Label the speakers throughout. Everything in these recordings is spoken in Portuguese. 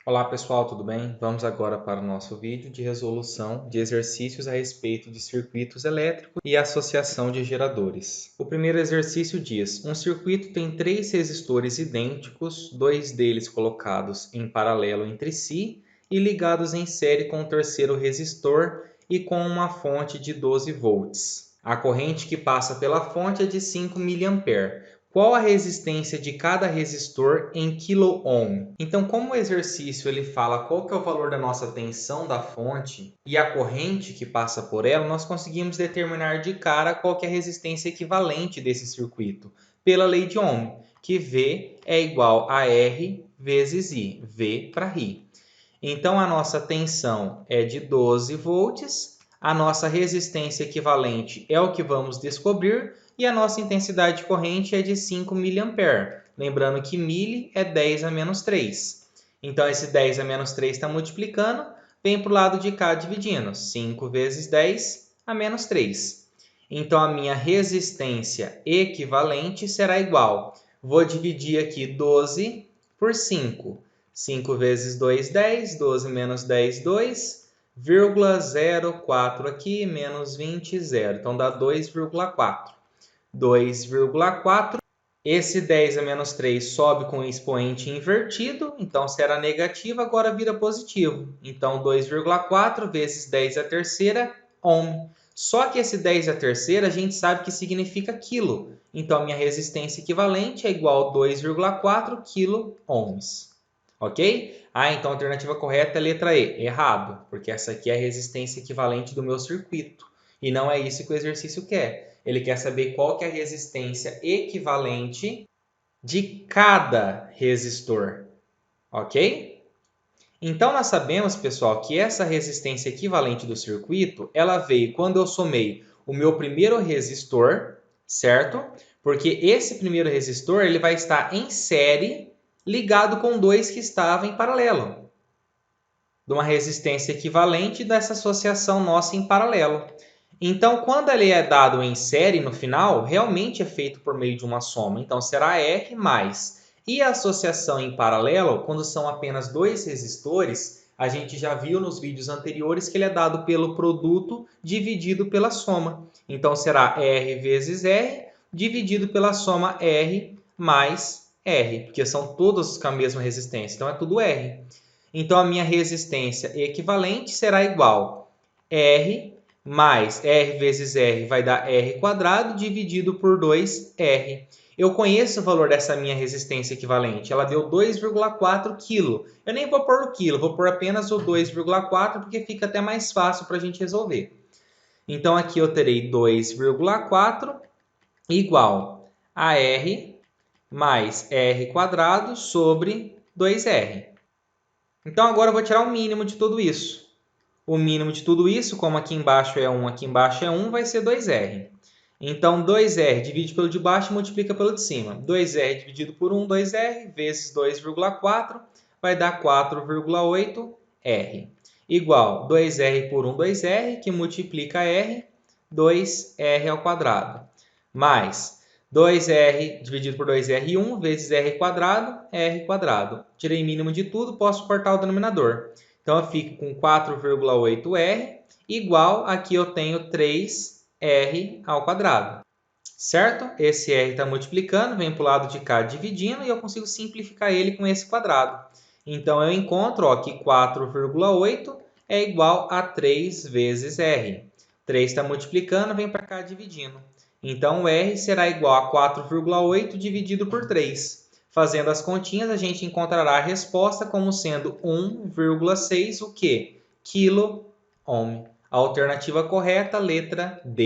Speaker 1: Olá pessoal, tudo bem? Vamos agora para o nosso vídeo de resolução de exercícios a respeito de circuitos elétricos e associação de geradores. O primeiro exercício diz: um circuito tem três resistores idênticos, dois deles colocados em paralelo entre si e ligados em série com o terceiro resistor e com uma fonte de 12 volts. A corrente que passa pela fonte é de 5 mA. Qual a resistência de cada resistor em kΩ? Então, como o exercício ele fala qual que é o valor da nossa tensão da fonte e a corrente que passa por ela, nós conseguimos determinar de cara qual que é a resistência equivalente desse circuito, pela lei de Ohm, que V é igual a R vezes I, V para R. Então, a nossa tensão é de 12 volts, a nossa resistência equivalente é o que vamos descobrir, e a nossa intensidade de corrente é de 5 mA. Lembrando que mili é 10 a menos 3. Então, esse 10 a menos 3 está multiplicando, vem para o lado de cá dividindo. 5 vezes 10 a menos 3. Então, a minha resistência equivalente será igual. Vou dividir aqui 12 por 5. 5 vezes 2, 10. 12 menos 10, 2. 0,04 aqui, menos 20, 0. Então, dá 2,4. 2,4. Esse 10 a menos 3 sobe com o expoente invertido, então se era negativo, agora vira positivo. Então 2,4 vezes 10 à terceira ohm. Só que esse 10 à terceira a gente sabe que significa quilo. Então a minha resistência equivalente é igual a 2,4 kΩ. Ok? Então a alternativa correta é a letra E. Errado, porque essa aqui é a resistência equivalente do meu circuito. E não é isso que o exercício quer. Ele quer saber qual que é a resistência equivalente de cada resistor, ok? Então, nós sabemos, pessoal, que essa resistência equivalente do circuito, ela veio quando eu somei o meu primeiro resistor, certo? Porque esse primeiro resistor ele vai estar em série ligado com dois que estavam em paralelo, de uma resistência equivalente dessa associação nossa em paralelo. Então, quando ele é dado em série no final, realmente é feito por meio de uma soma. Então, será R mais. E a associação em paralelo, quando são apenas dois resistores, a gente já viu nos vídeos anteriores que ele é dado pelo produto dividido pela soma. Então, será R vezes R dividido pela soma R mais R, porque são todos com a mesma resistência. Então, é tudo R. Então, a minha resistência equivalente será igual a R mais R vezes R vai dar R quadrado dividido por 2R. Eu conheço o valor dessa minha resistência equivalente. Ela deu 2,4 kg. Eu nem vou pôr o quilo, vou pôr apenas o 2,4 porque fica até mais fácil para a gente resolver. Então, aqui eu terei 2,4 igual a R mais R quadrado sobre 2R. Então, agora eu vou tirar o mínimo de tudo isso. O mínimo de tudo isso, como aqui embaixo é 1, aqui embaixo é 1, vai ser 2R. Então, 2R divide pelo de baixo e multiplica pelo de cima. 2R dividido por 1, 2R, vezes 2,4, vai dar 4,8R. Igual 2R por 1, 2R, que multiplica R, 2R ao quadrado. Mais 2R dividido por 2R, 1, vezes R quadrado, R quadrado. Tirei mínimo de tudo, posso cortar o denominador. Então, eu fico com 4,8R igual, aqui eu tenho 3R ao quadrado. Certo? Esse R está multiplicando, vem para o lado de cá dividindo e eu consigo simplificar ele com esse quadrado. Então, eu encontro que 4,8 é igual a 3 vezes R. 3 está multiplicando, vem para cá dividindo. Então, o R será igual a 4,8 dividido por 3. Fazendo as continhas, a gente encontrará a resposta como sendo 1,6 o quê? Quilo ohm. A alternativa correta, letra D.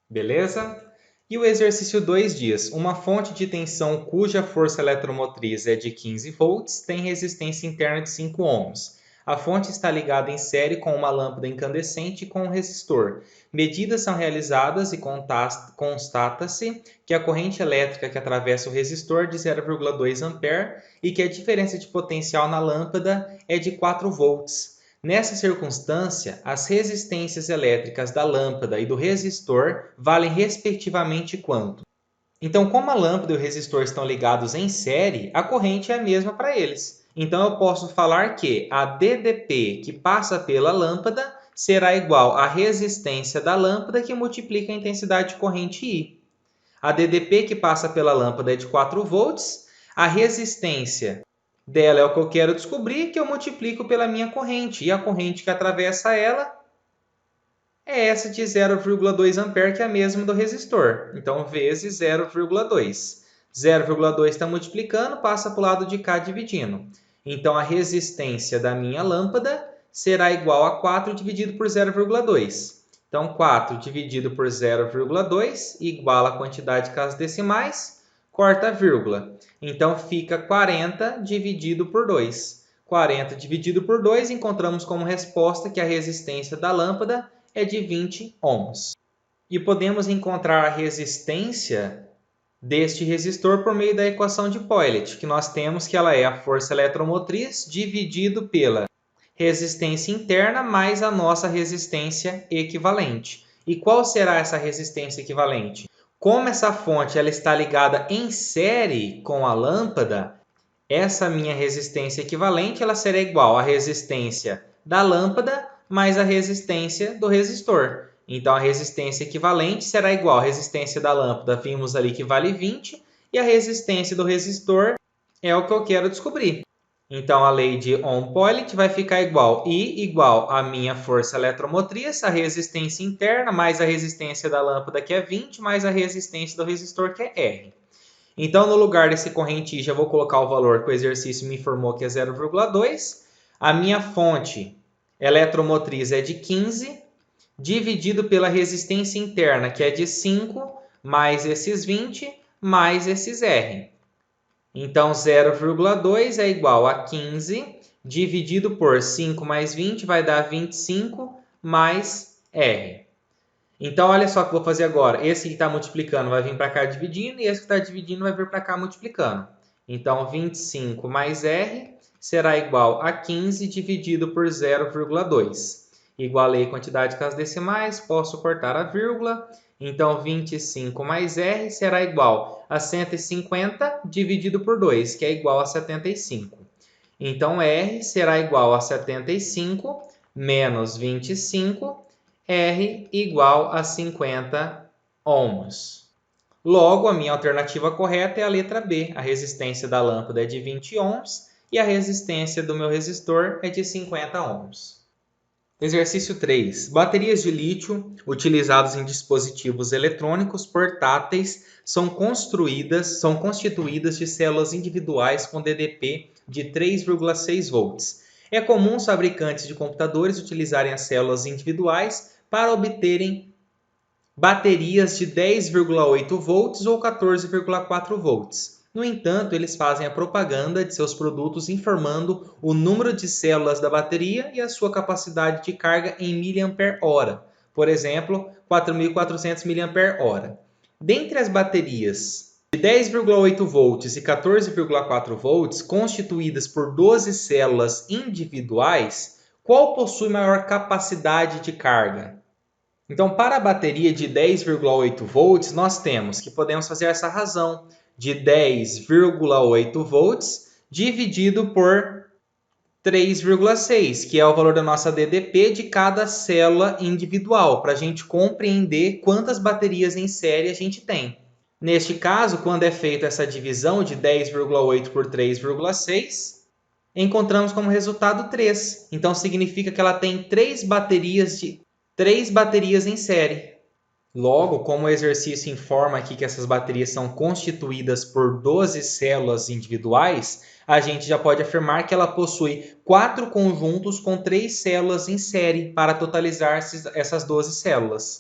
Speaker 1: Beleza? E o exercício 2 diz: uma fonte de tensão cuja força eletromotriz é de 15 volts tem resistência interna de 5 ohms. A fonte está ligada em série com uma lâmpada incandescente e com um resistor. Medidas são realizadas e constata-se que a corrente elétrica que atravessa o resistor é de 0,2 A e que a diferença de potencial na lâmpada é de 4 volts. Nessa circunstância, as resistências elétricas da lâmpada e do resistor valem respectivamente quanto? Então, como a lâmpada e o resistor estão ligados em série, a corrente é a mesma para eles. Então, eu posso falar que a DDP que passa pela lâmpada será igual à resistência da lâmpada que multiplica a intensidade de corrente I. A DDP que passa pela lâmpada é de 4 volts, a resistência dela é o que eu quero descobrir, que eu multiplico pela minha corrente. E a corrente que atravessa ela é essa de 0,2 A, que é a mesma do resistor. Então, vezes 0,2. 0,2 está multiplicando, passa para o lado de cá dividindo. Então, a resistência da minha lâmpada será igual a 4 dividido por 0,2. Então, 4 dividido por 0,2 igual a quantidade de casas decimais, corta a vírgula. Então, fica 40 dividido por 2. 40 dividido por 2, encontramos como resposta que a resistência da lâmpada é de 20 ohms. E podemos encontrar a resistência deste resistor por meio da equação de Poilet, que nós temos que ela é a força eletromotriz dividido pela resistência interna mais a nossa resistência equivalente. E qual será essa resistência equivalente? Como essa fonte ela está ligada em série com a lâmpada, essa minha resistência equivalente ela será igual à resistência da lâmpada mais a resistência do resistor. Então, a resistência equivalente será igual à resistência da lâmpada, vimos ali que vale 20, e a resistência do resistor é o que eu quero descobrir. Então, a lei de Ohm-Poilit vai ficar igual I igual à minha força eletromotriz, a resistência interna, mais a resistência da lâmpada, que é 20, mais a resistência do resistor, que é R. Então, no lugar desse corrente I, já vou colocar o valor que o exercício me informou que é 0,2. A minha fonte eletromotriz é de 15, dividido pela resistência interna, que é de 5, mais esses 20, mais esses R. Então, 0,2 é igual a 15, dividido por 5 mais 20, vai dar 25, mais R. Então, olha só o que eu vou fazer agora. Esse que está multiplicando vai vir para cá dividindo, e esse que está dividindo vai vir para cá multiplicando. Então, 25 mais R será igual a 15 dividido por 0,2. Igualei a quantidade de casas decimais, posso cortar a vírgula. Então, 25 mais R será igual a 150 dividido por 2, que é igual a 75. Então, R será igual a 75 menos 25, R igual a 50 ohms. Logo, a minha alternativa correta é a letra B. A resistência da lâmpada é de 20 ohms e a resistência do meu resistor é de 50 ohms. Exercício 3. Baterias de lítio utilizadas em dispositivos eletrônicos portáteis são constituídas de células individuais com DDP de 3,6 volts. É comum os fabricantes de computadores utilizarem as células individuais para obterem baterias de 10,8 volts ou 14,4 volts. No entanto, eles fazem a propaganda de seus produtos informando o número de células da bateria e a sua capacidade de carga em mAh. Por exemplo, 4.400 mAh. Dentre as baterias de 10,8 volts e 14,4 volts, constituídas por 12 células individuais, qual possui maior capacidade de carga? Então, para a bateria de 10,8 volts, nós temos que podemos fazer essa razão de 10,8 volts dividido por 3,6, que é o valor da nossa DDP de cada célula individual, para a gente compreender quantas baterias em série a gente tem. Neste caso, quando é feita essa divisão de 10,8 por 3,6, encontramos como resultado 3. Então, significa que ela tem 3 baterias em série. Logo, como o exercício informa aqui que essas baterias são constituídas por 12 células individuais, a gente já pode afirmar que ela possui 4 conjuntos com 3 células em série para totalizar essas 12 células.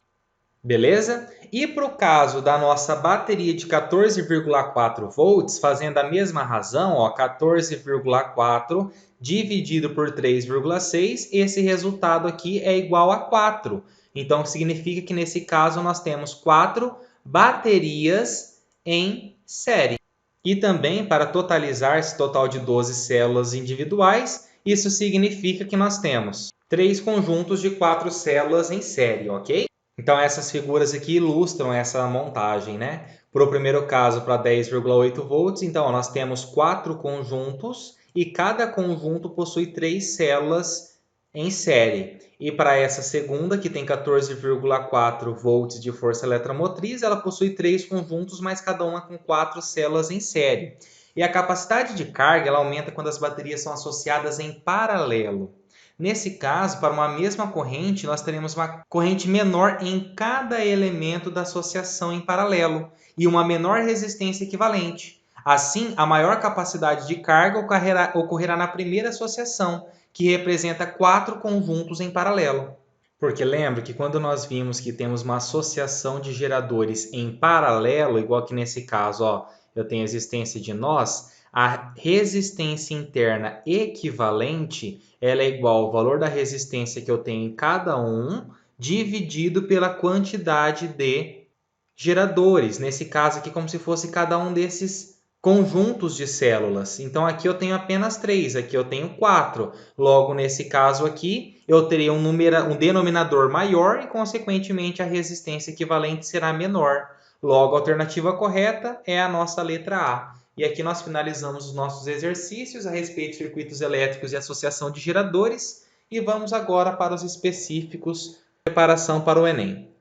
Speaker 1: Beleza? E para o caso da nossa bateria de 14,4 volts, fazendo a mesma razão, 14,4 dividido por 3,6, esse resultado aqui é igual a 4. Então, significa que nesse caso nós temos 4 baterias em série. E também, para totalizar esse total de 12 células individuais, isso significa que nós temos 3 conjuntos de 4 células em série, ok? Então, essas figuras aqui ilustram essa montagem, né? Para o primeiro caso, para 10,8 volts, então nós temos 4 conjuntos e cada conjunto possui 3 células em série. E para essa segunda, que tem 14,4 volts de força eletromotriz, ela possui 3 conjuntos, mas cada uma com 4 células em série. E a capacidade de carga ela aumenta quando as baterias são associadas em paralelo. Nesse caso, para uma mesma corrente, nós teremos uma corrente menor em cada elemento da associação em paralelo e uma menor resistência equivalente. Assim, a maior capacidade de carga ocorrerá na primeira associação, que representa 4 conjuntos em paralelo. Porque lembra que quando nós vimos que temos uma associação de geradores em paralelo, igual que nesse caso, ó, eu tenho a existência de nós, a resistência interna equivalente ela é igual ao valor da resistência que eu tenho em cada um, dividido pela quantidade de geradores. Nesse caso aqui, como se fosse cada um desses conjuntos de células. Então aqui eu tenho apenas 3, aqui eu tenho 4. Logo, nesse caso aqui, eu teria um denominador maior e, consequentemente, a resistência equivalente será menor. Logo, a alternativa correta é a nossa letra A. E aqui nós finalizamos os nossos exercícios a respeito de circuitos elétricos e associação de geradores. E vamos agora para os específicos, preparação para o Enem.